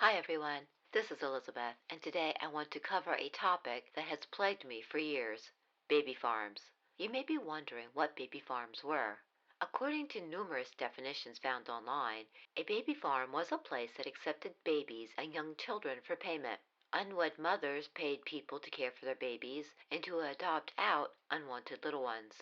Hi everyone, this is Elizabeth, and today I want to cover a topic that has plagued me for years: baby farms. You may be wondering what baby farms were. According to numerous definitions found online, a baby farm was a place that accepted babies and young children for payment. Unwed mothers paid people to care for their babies and to adopt out unwanted little ones.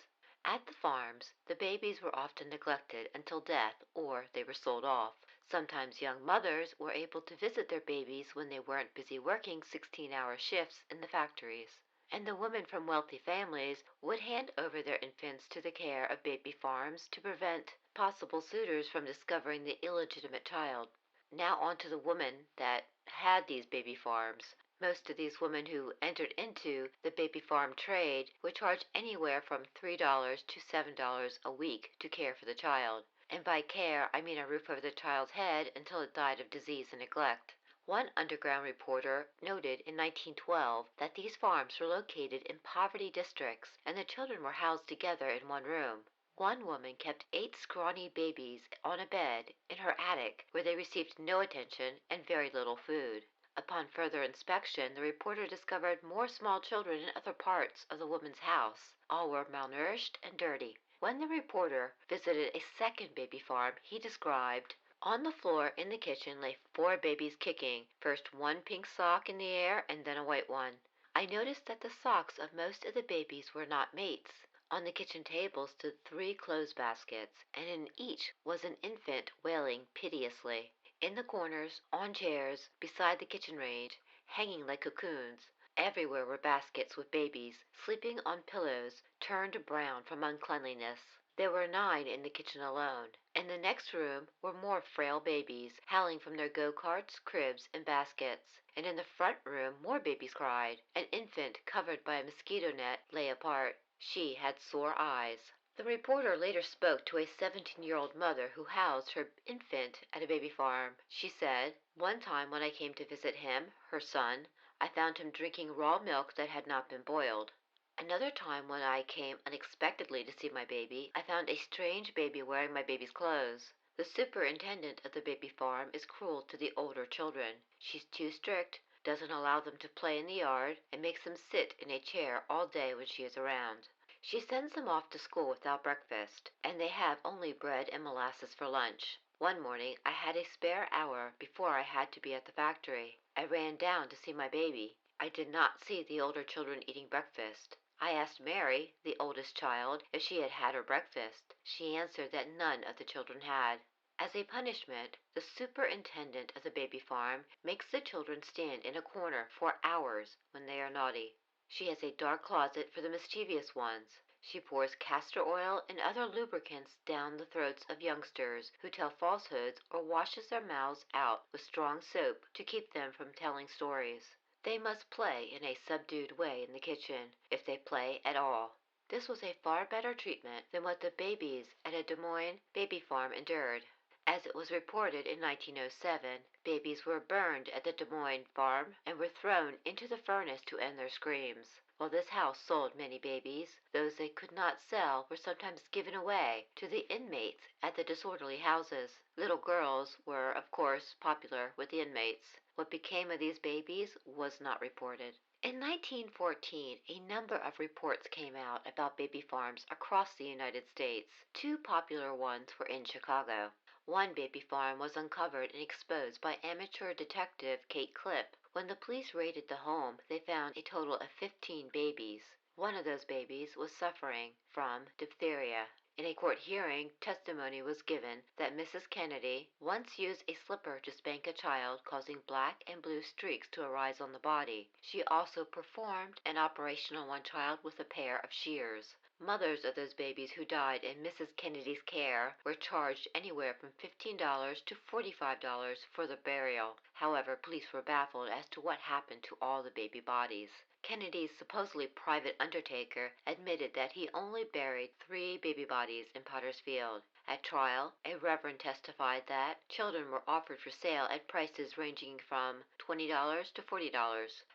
At the farms, the babies were often neglected until death or they were sold off. Sometimes young mothers were able to visit their babies when they weren't busy working 16-hour shifts in the factories. And the women from wealthy families would hand over their infants to the care of baby farms to prevent possible suitors from discovering the illegitimate child. Now on to the women that had these baby farms. Most of these women who entered into the baby farm trade would charge anywhere from $3 to $7 a week to care for the child. And by care, I mean a roof over the child's head until it died of disease and neglect. One underground reporter noted in 1912 that these farms were located in poverty districts and the children were housed together in one room. One woman kept 8 scrawny babies on a bed in her attic where they received no attention and very little food. Upon further inspection, the reporter discovered more small children in other parts of the woman's house. All were malnourished and dirty. When the reporter visited a second baby farm he described, on the floor in the kitchen lay 4 babies kicking, first one pink sock in the air and then a white one. I noticed that the socks of most of the babies were not mates. On the kitchen table stood 3 clothes baskets, and in each was an infant wailing piteously. In the corners, on chairs, beside the kitchen range, hanging like cocoons, everywhere were baskets with babies, sleeping on pillows turned brown from uncleanliness. There were 9 in the kitchen alone. In the next room were more frail babies, howling from their go-karts, cribs, and baskets. And in the front room more babies cried. An infant covered by a mosquito net lay apart. She had sore eyes. The reporter later spoke to a 17-year-old mother who housed her infant at a baby farm. She said, "One time when I came to visit him, her son, I found him drinking raw milk that had not been boiled. Another time when I came unexpectedly to see my baby, I found a strange baby wearing my baby's clothes. The superintendent of the baby farm is cruel to the older children. She's too strict, doesn't allow them to play in the yard, and makes them sit in a chair all day when she is around. She sends them off to school without breakfast, and they have only bread and molasses for lunch. One morning I had a spare hour before I had to be at the factory. I ran down to see my baby. I did not see the older children eating breakfast. I asked Mary, the oldest child, if she had had her breakfast. She answered that none of the children had. As a punishment, the superintendent of the baby farm makes the children stand in a corner for hours when they are naughty. She has a dark closet for the mischievous ones. She pours castor oil and other lubricants down the throats of youngsters who tell falsehoods or washes their mouths out with strong soap to keep them from telling stories. They must play in a subdued way in the kitchen, if they play at all. This was a far better treatment than what the babies at a Des Moines baby farm endured. As it was reported in 1907, babies were burned at the Des Moines farm and were thrown into the furnace to end their screams. While this house sold many babies, those they could not sell were sometimes given away to the inmates at the disorderly houses. Little girls were, of course, popular with the inmates. What became of these babies was not reported. In 1914, a number of reports came out about baby farms across the United States. 2 popular ones were in Chicago. One baby farm was uncovered and exposed by amateur detective Kate Clipp. When the police raided the home, they found a total of 15 babies. One of those babies was suffering from diphtheria. In a court hearing, testimony was given that Mrs. Kennedy once used a slipper to spank a child, causing black and blue streaks to arise on the body. She also performed an operation on one child with a pair of shears. Mothers of those babies who died in Mrs. Kennedy's care were charged anywhere from $15 to $45 for the burial. However, police were baffled as to what happened to all the baby bodies. Kennedy's supposedly private undertaker admitted that he only buried 3 baby bodies in Potter's Field. At trial, a reverend testified that children were offered for sale at prices ranging from $20 to $40.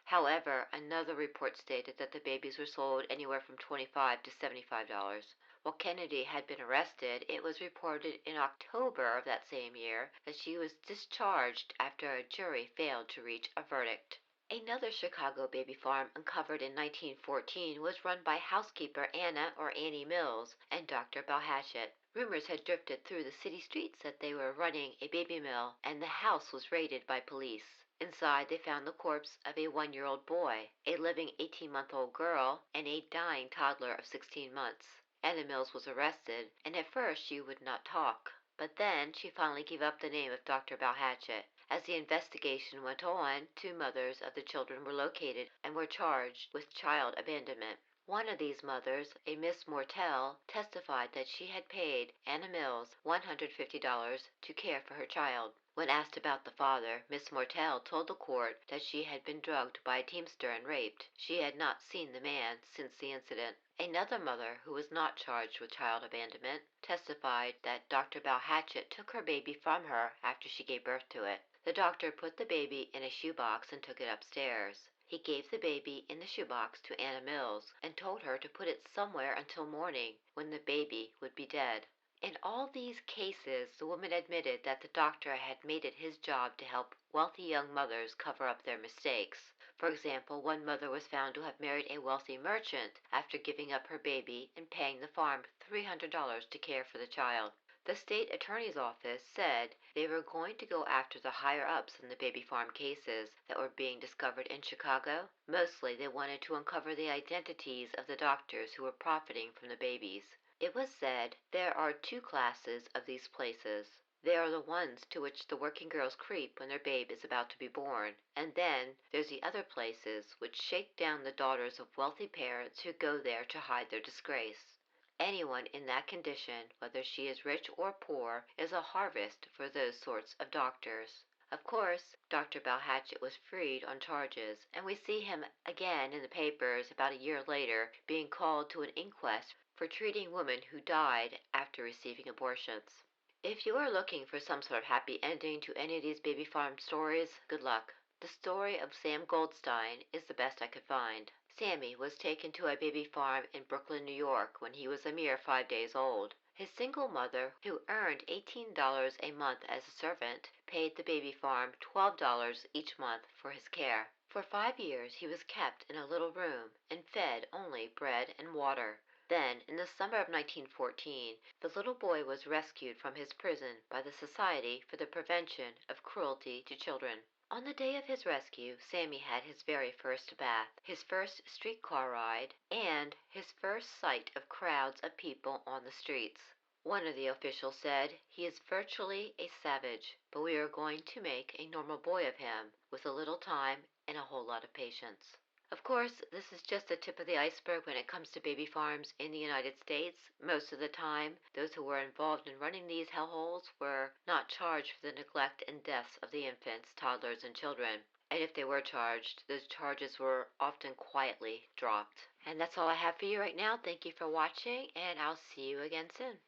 However, another report stated that the babies were sold anywhere from $25 to $75. While Kennedy had been arrested, it was reported in October of that same year that she was discharged after a jury failed to reach a verdict. Another Chicago baby farm uncovered in 1914 was run by housekeeper Anna or Annie Mills and Dr. Balhatchett. Rumors had drifted through the city streets that they were running a baby mill, and the house was raided by police. Inside, they found the corpse of a 1-year-old boy, a living 18-month-old girl, and a dying toddler of 16 months. Anna Mills was arrested, and at first she would not talk. But then she finally gave up the name of Dr. Balhatchett. As the investigation went on, 2 mothers of the children were located and were charged with child abandonment. One of these mothers, a Miss Mortel, testified that she had paid Anna Mills $150 to care for her child. When asked about the father, Miss Mortel told the court that she had been drugged by a teamster and raped. She had not seen the man since the incident. Another mother, who was not charged with child abandonment, testified that Dr. Balhatchett took her baby from her after she gave birth to it. The doctor put the baby in a shoebox and took it upstairs. He gave the baby in the shoebox to Anna Mills and told her to put it somewhere until morning, when the baby would be dead. In all these cases, the woman admitted that the doctor had made it his job to help wealthy young mothers cover up their mistakes. For example, one mother was found to have married a wealthy merchant after giving up her baby and paying the farm $300 to care for the child. The state attorney's office said they were going to go after the higher-ups in the baby farm cases that were being discovered in Chicago. Mostly, they wanted to uncover the identities of the doctors who were profiting from the babies. It was said there are 2 classes of these places. There are the ones to which the working girls creep when their babe is about to be born, and then there's the other places which shake down the daughters of wealthy parents who go there to hide their disgrace. Anyone in that condition, whether she is rich or poor, is a harvest for those sorts of doctors. Of course, Dr. Balhatchett was freed on charges, and we see him again in the papers about a year later being called to an inquest for treating women who died after receiving abortions. If you are looking for some sort of happy ending to any of these baby farm stories, good luck. The story of Sam Goldstein is the best I could find. Sammy was taken to a baby farm in Brooklyn, New York when he was a mere 5 days old. His single mother, who earned $18 a month as a servant, paid the baby farm $12 each month for his care. For 5 years he was kept in a little room and fed only bread and water. Then, in the summer of 1914, the little boy was rescued from his prison by the Society for the Prevention of Cruelty to Children. On the day of his rescue, Sammy had his very first bath, his first streetcar ride, and his first sight of crowds of people on the streets. One of the officials said, "He is virtually a savage, but we are going to make a normal boy of him, with a little time and a whole lot of patience." Of course, this is just the tip of the iceberg when it comes to baby farms in the United States. Most of the time, those who were involved in running these hellholes were not charged for the neglect and deaths of the infants, toddlers, and children. And if they were charged, those charges were often quietly dropped. And that's all I have for you right now. Thank you for watching, and I'll see you again soon.